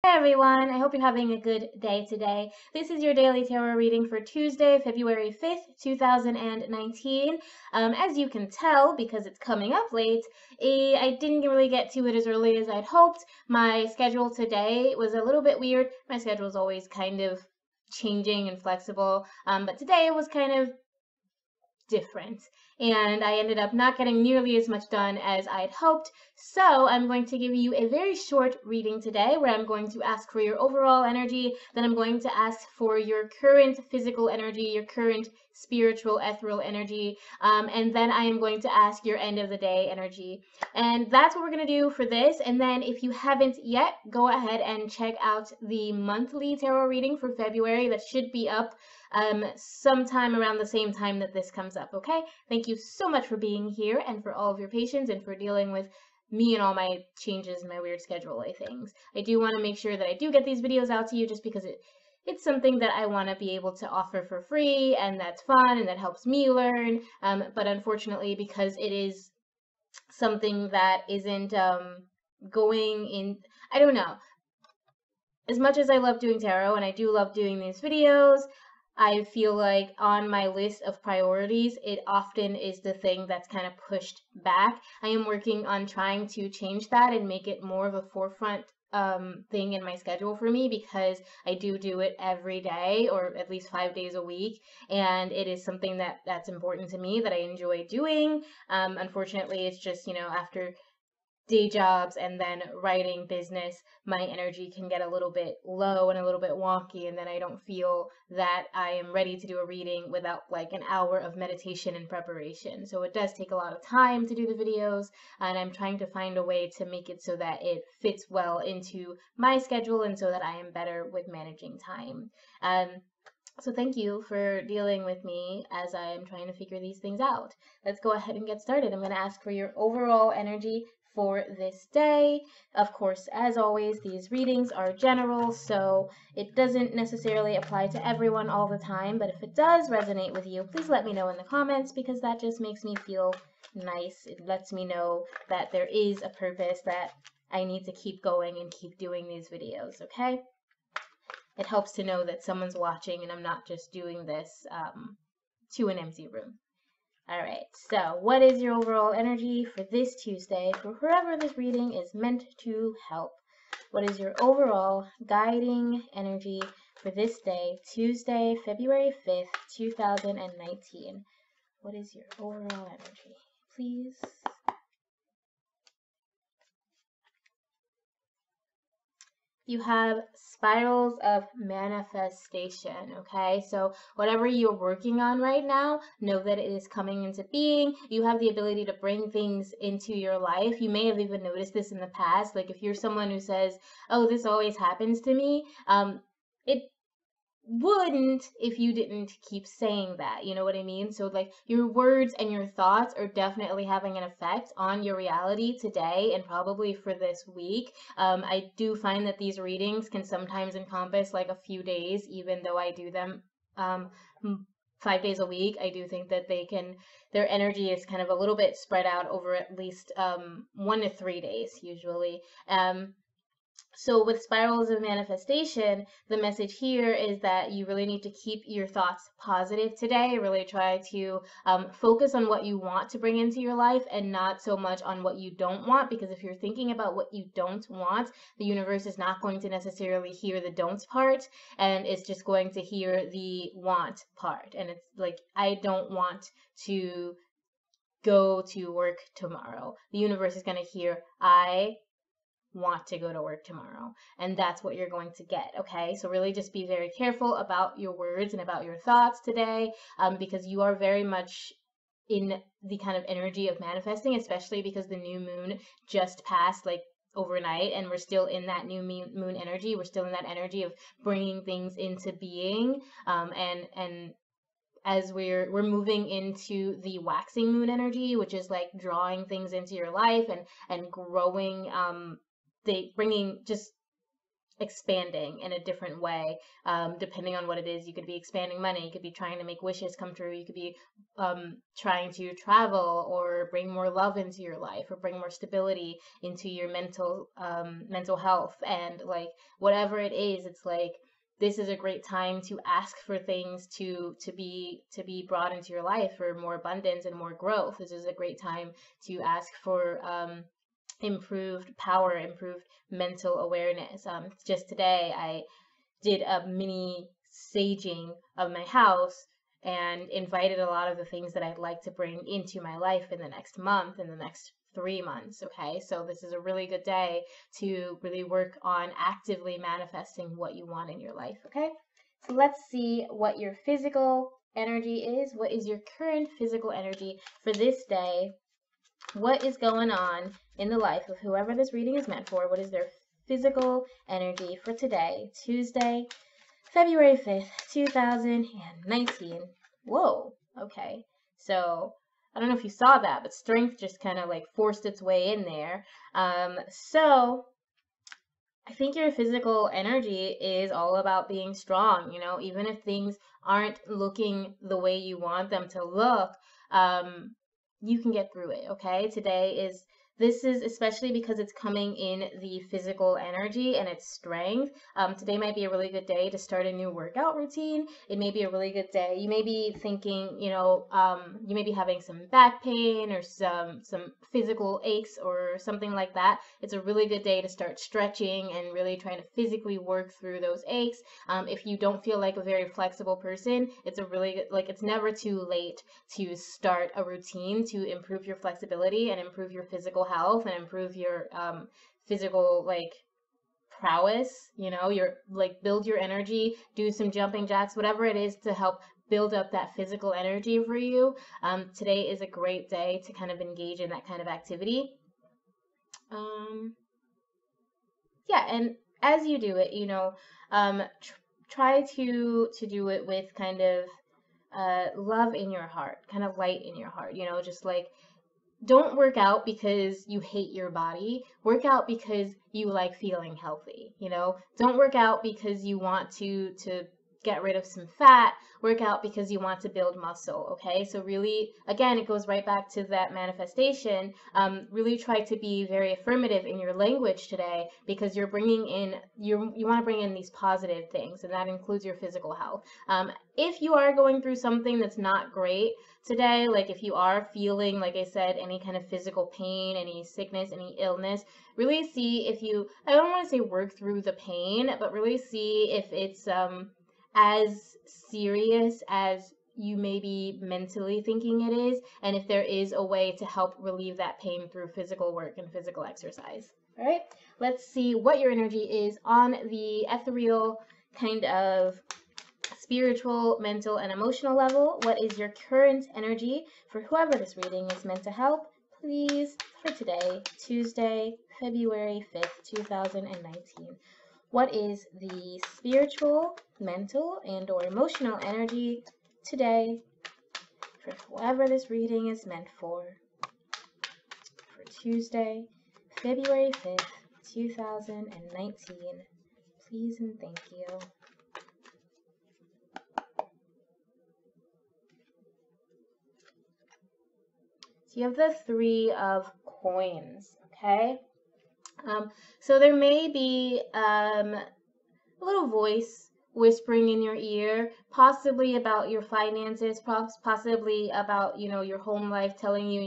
Hey everyone, I hope you're having a good day today. This is your daily tarot reading for Tuesday, February 5th, 2019. As you can tell, because it's coming up late, I didn't really get to it as early as I'd hoped. My schedule today was a little bit weird. My schedule is always kind of changing and flexible, but today it was kind of different. And I ended up not getting nearly as much done as I'd hoped. So I'm going to give you a very short reading today where I'm going to ask for your overall energy. Then I'm going to ask for your current physical energy, your current spiritual, ethereal energy. And then I am going to ask your end of the day energy. And that's what we're going to do for this. And then if you haven't yet, go ahead and check out the monthly tarot reading for February. That should be up sometime around the same time that this comes up, okay? Thank you so much for being here and for all of your patience and for dealing with me and all my changes in my weird schedule things. I do want to make sure that I do get these videos out to you just because it's something that I want to be able to offer for free, and that's fun and that helps me learn. But unfortunately, because it is something that isn't going in, I don't know. As much as I love doing tarot and I do love doing these videos, I feel like on my list of priorities, it often is the thing that's kind of pushed back. I am working on trying to change that and make it more of a forefront thing in my schedule for me, because I do it every day, or at least 5 days a week, and it is something that's important to me, that I enjoy doing. Unfortunately, it's just, after day jobs and then writing business, my energy can get a little bit low and a little bit wonky, and then I don't feel that I am ready to do a reading without like an hour of meditation and preparation. So it does take a lot of time to do the videos, and I'm trying to find a way to make it so that it fits well into my schedule and so that I am better with managing time. So thank you for dealing with me as I am trying to figure these things out. Let's go ahead and get started. I'm going to ask for your overall energy for this day. Of course, as always, these readings are general, so it doesn't necessarily apply to everyone all the time, but if it does resonate with you, please let me know in the comments, because that just makes me feel nice. It lets me know that there is a purpose, that I need to keep going and keep doing these videos, okay? It helps to know that someone's watching and I'm not just doing this to an empty room. All right, so what is your overall energy for this Tuesday, for whoever this reading is meant to help? What is your overall guiding energy for this day, Tuesday, February 5th, 2019? What is your overall energy, please? You have spirals of manifestation, okay? So whatever you're working on right now, know that it is coming into being. You have the ability to bring things into your life. You may have even noticed this in the past. Like if you're someone who says, oh, this always happens to me, it wouldn't if you didn't keep saying that, you know what I mean? So like your words and your thoughts are definitely having an effect on your reality today and probably for this week. I do find that these readings can sometimes encompass like a few days, even though I do them 5 days a week. I do think that their energy is kind of a little bit spread out over at least 1 to 3 days usually. So with spirals of manifestation, the message here is that you really need to keep your thoughts positive today. Really try to focus on what you want to bring into your life and not so much on what you don't want, because if you're thinking about what you don't want, the universe is not going to necessarily hear the don't part, and it's just going to hear the want part. And it's like, I don't want to go to work tomorrow. The universe is going to hear, I want to go to work tomorrow, and that's what you're going to get. Okay, so really just be very careful about your words and about your thoughts today, because you are very much in the kind of energy of manifesting, especially because the new moon just passed like overnight, and we're still in that new moon energy. We're still in that energy of bringing things into being, and as we're moving into the waxing moon energy, which is like drawing things into your life and growing, they bringing just expanding in a different way, depending on what it is. You could be expanding money, you could be trying to make wishes come true, you could be trying to travel or bring more love into your life or bring more stability into your mental health, and like whatever it is, it's like this is a great time to ask for things to be brought into your life for more abundance and more growth. This is a great time to ask for improved power, improved mental awareness. Just today, I did a mini saging of my house and invited a lot of the things that I'd like to bring into my life in the next month, in the next 3 months. Okay, so this is a really good day to really work on actively manifesting what you want in your life. Okay, so let's see what your physical energy is. What is your current physical energy for this day? What is going on in the life of whoever this reading is meant for? What is their physical energy for today, Tuesday, February 5th, 2019? Whoa, okay. So I don't know if you saw that, but strength just kind of like forced its way in there. So I think your physical energy is all about being strong, even if things aren't looking the way you want them to look. You can get through it, okay? This is especially because it's coming in the physical energy and its strength. Today might be a really good day to start a new workout routine. It may be a really good day. You may be thinking, you may be having some back pain or some physical aches or something like that. It's a really good day to start stretching and really trying to physically work through those aches. If you don't feel like a very flexible person, it's a really good, it's never too late to start a routine to improve your flexibility and improve your physical health and improve your physical prowess, build your energy, do some jumping jacks, whatever it is to help build up that physical energy for you. Today is a great day to kind of engage in that kind of activity. Yeah, and as you do it, try to do it with kind of love in your heart, kind of light in your heart, just don't work out because you hate your body. Work out because you like feeling healthy, Don't work out because you want to get rid of some fat. Work out because you want to build muscle, okay? So really, again, it goes right back to that manifestation. Really try to be very affirmative in your language today, because you're bringing in, you want to bring in these positive things, and that includes your physical health. If you are going through something that's not great today, like if you are feeling, like I said, any kind of physical pain, any sickness, any illness, really see if you, I don't want to say work through the pain, but really see if it's as serious as you may be mentally thinking it is, and if there is a way to help relieve that pain through physical work and physical exercise. All right, let's see what your energy is on the ethereal kind of spiritual, mental, and emotional level. What is your current energy for whoever this reading is meant to help? Please, for today, Tuesday, February 5th, 2019. What is the spiritual, mental, and or emotional energy today for whoever this reading is meant for Tuesday, February 5th, 2019? Please and thank you. So you have the Three of Coins, okay? So there may be a little voice whispering in your ear, possibly about your finances, possibly about, your home life, telling you,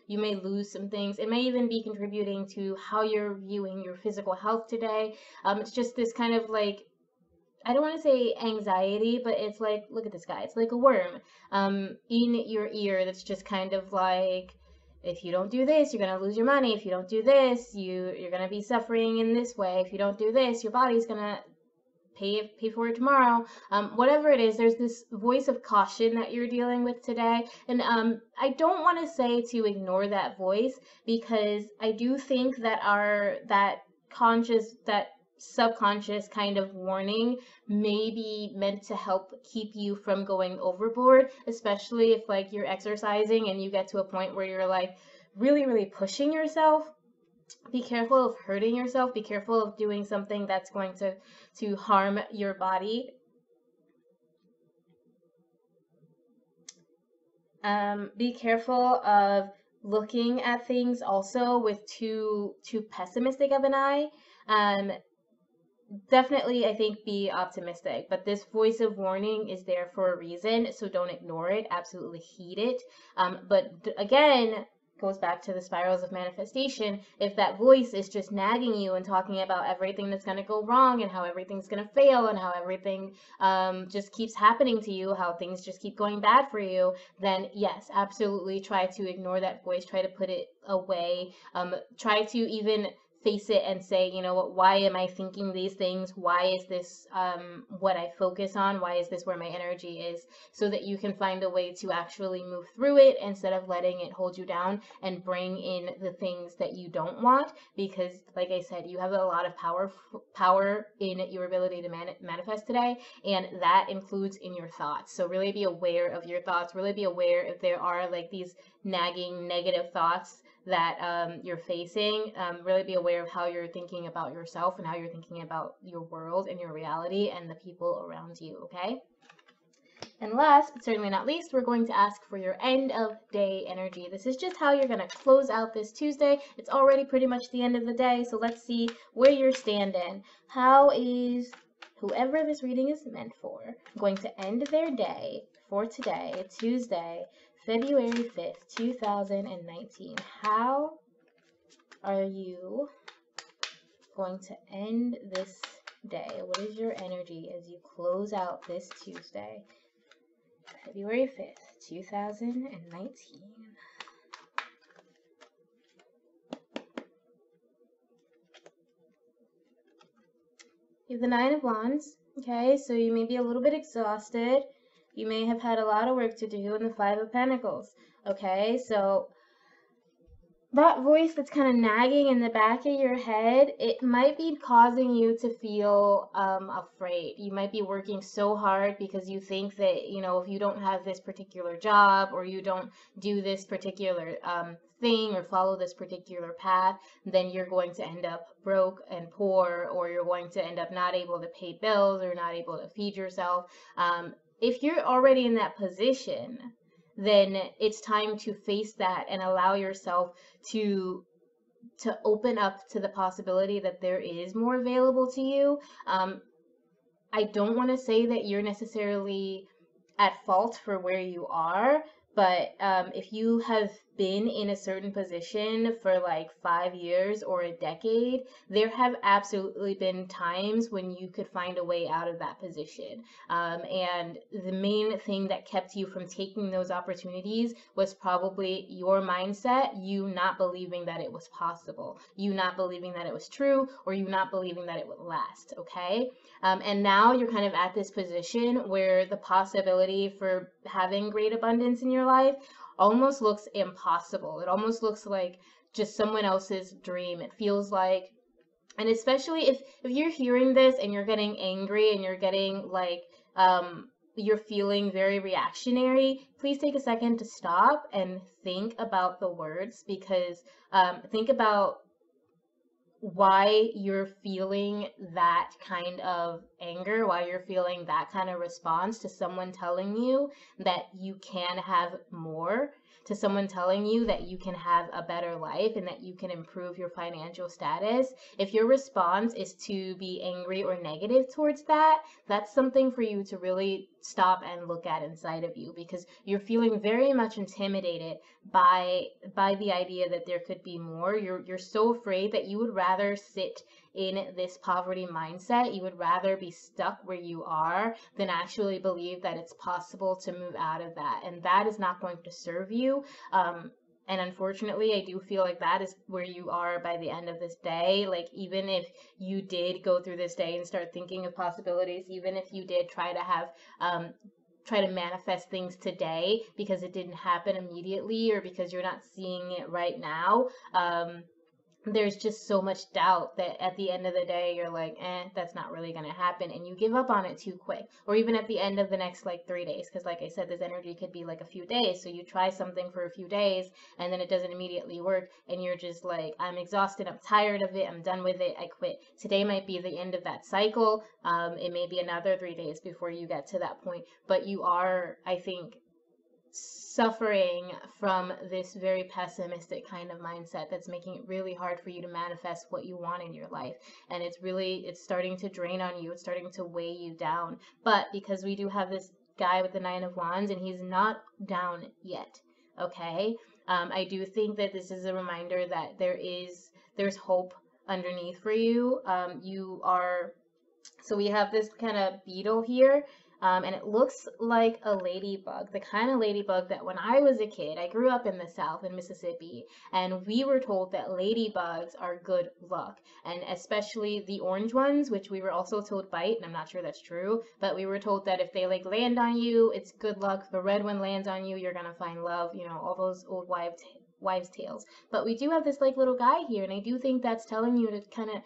you may lose some things. It may even be contributing to how you're viewing your physical health today. It's just this kind of I don't want to say anxiety, but it's look at this guy. It's like a worm in your ear that's just kind of if you don't do this, you're going to lose your money. If you don't do this, you're going to be suffering in this way. If you don't do this, your body's going to pay for it tomorrow. Whatever it is, there's this voice of caution that you're dealing with today. And I don't want to say to ignore that voice, because I do think that that subconscious kind of warning may be meant to help keep you from going overboard, especially if you're exercising and you get to a point where you're really, really pushing yourself. be careful of hurting yourself. Be careful of doing something that's going to harm your body. Be careful of looking at things also with too pessimistic of an eye. Definitely, I think, be optimistic, but this voice of warning is there for a reason, so don't ignore it. Absolutely heed it. But again, goes back to the spirals of manifestation. If that voice is just nagging you and talking about everything that's going to go wrong and how everything's going to fail and how everything just keeps happening to you, how things just keep going bad for you, then yes, absolutely try to ignore that voice, try to put it away, try to even face it and say, you know what, why am I thinking these things? Why is this what I focus on? Why is this where my energy is? So that you can find a way to actually move through it instead of letting it hold you down and bring in the things that you don't want. Because like I said, you have a lot of power in your ability to manifest today, and that includes in your thoughts. So really be aware of your thoughts. Really be aware if there are like these nagging negative thoughts that you're facing. Really be aware of how you're thinking about yourself and how you're thinking about your world and your reality and the people around you, okay? And last, but certainly not least, we're going to ask for your end of day energy. This is just how you're going to close out this Tuesday. It's already pretty much the end of the day, so let's see where you're standing. How is whoever this reading is meant for going to end their day for today, Tuesday, February 5th, 2019. How are you going to end this day? What is your energy as you close out this Tuesday, February 5th, 2019? You have the Nine of Wands. Okay, so you may be a little bit exhausted. You may have had a lot of work to do in the Five of Pentacles. Okay, so that voice that's kind of nagging in the back of your head, it might be causing you to feel afraid. You might be working so hard because you think that, you know, if you don't have this particular job or you don't do this particular thing or follow this particular path, then you're going to end up broke and poor, or you're going to end up not able to pay bills or not able to feed yourself. If you're already in that position, then it's time to face that and allow yourself to open up to the possibility that there is more available to you. I don't want to say that you're necessarily at fault for where you are, but if you have been in a certain position for like 5 years or a decade, there have absolutely been times when you could find a way out of that position. And the main thing that kept you from taking those opportunities was probably your mindset, you not believing that it was possible, you not believing that it was true, or you not believing that it would last, okay? And now you're kind of at this position where the possibility for having great abundance in your life almost looks impossible. It almost looks like just someone else's dream. It feels like, and especially if you're hearing this and you're getting angry and you're getting like, you're feeling very reactionary, please take a second to stop and think about the words, because think about why you're feeling that kind of anger, why you're feeling that kind of response to someone telling you that you can have more, to someone telling you that you can have a better life and that you can improve your financial status. If your response is to be angry or negative towards that, that's something for you to really stop and look at inside of you, because you're feeling very much intimidated by the idea that there could be more. You're so afraid that you would rather sit in this poverty mindset. You would rather be stuck where you are than actually believe that it's possible to move out of that. And that is not going to serve you. And unfortunately, I do feel like that is where you are by the end of this day. Like, even if you did go through this day and start thinking of possibilities, even if you did try to have, try to manifest things today because it didn't happen immediately or because you're not seeing it right now, there's just so much doubt that at the end of the day you're like, that's not really going to happen, and you give up on it too quick. Or even at the end of the next like 3 days, because like I said, this energy could be like a few days. So you try something for a few days and then it doesn't immediately work, and you're just like, I'm exhausted, I'm tired of it, I'm done with it, I quit. Today might be the end of that cycle. It may be another 3 days before you get to that point, but you are, I think, suffering from this very pessimistic kind of mindset that's making it really hard for you to manifest what you want in your life. And it's starting to drain on you, it's starting to weigh you down. But because we do have this guy with the 9 of Wands, and he's not down yet, okay? I do think that this is a reminder that there's hope underneath for you. You are, so we have this kind of beetle here, and it looks like a ladybug, the kind of ladybug that when I was a kid, I grew up in the South in Mississippi, and we were told that ladybugs are good luck, and especially the orange ones, which we were also told bite, and I'm not sure that's true, but we were told that if they like land on you, it's good luck. The red one lands on you, you're gonna find love, all those old wives' tales. But we do have this like little guy here, and I do think that's telling you to kind of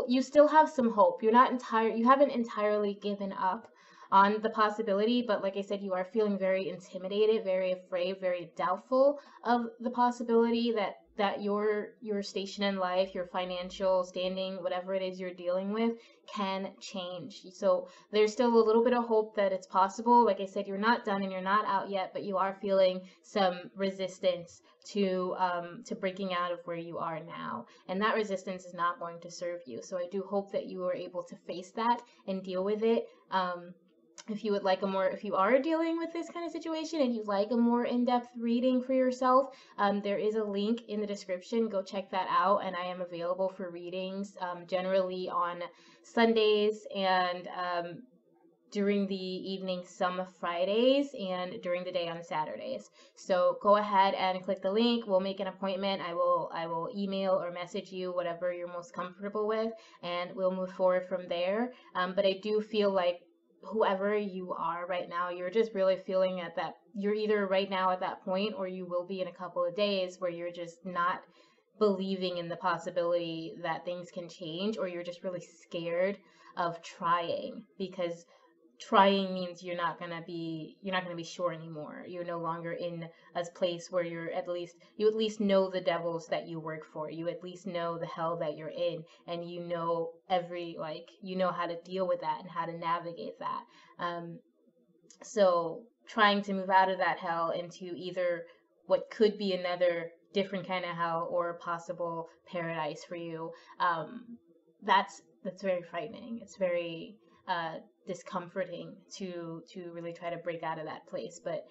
you still have some hope. You haven't entirely given up on the possibility, but like I said, you are feeling very intimidated, very afraid, very doubtful of the possibility that your station in life, your financial standing, whatever it is you're dealing with, can change. So there's still a little bit of hope that it's possible. Like I said, you're not done and you're not out yet, but you are feeling some resistance to breaking out of where you are now, and that resistance is not going to serve you. So I do hope that you are able to face that and deal with it. If you would like if you are dealing with this kind of situation and you'd like a more in-depth reading for yourself, there is a link in the description. Go check that out. And I am available for readings, generally on Sundays, and during the evening some Fridays, and during the day on Saturdays. So go ahead and click the link. We'll make an appointment. I will email or message you, whatever you're most comfortable with, and we'll move forward from there. But I do feel like whoever you are right now, you're just really feeling you're either right now at that point, or you will be in a couple of days, where you're just not believing in the possibility that things can change, or you're just really scared of trying, because trying means you're not gonna be sure anymore. You're no longer in a place where you at least know the devils that you work for. You at least know the hell that you're in, and you know how to deal with that and how to navigate that. So trying to move out of that hell into either what could be another different kind of hell or a possible paradise for you, that's very frightening. It's very discomforting to really try to break out of that place. But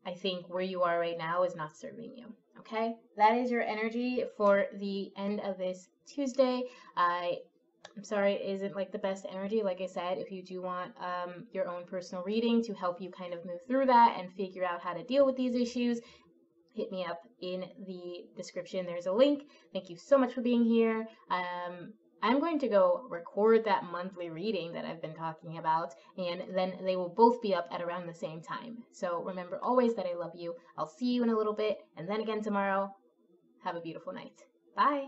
I think where you are right now is not serving you. Okay, that is your energy for the end of this Tuesday. I'm sorry it isn't like the best energy. Like I said, if you do want your own personal reading to help you kind of move through that and figure out how to deal with these issues, hit me up in the description. There's a link. Thank you so much for being here. I'm going to go record that monthly reading that I've been talking about, and then they will both be up at around the same time. So remember always that I love you. I'll see you in a little bit, and then again tomorrow. Have a beautiful night. Bye.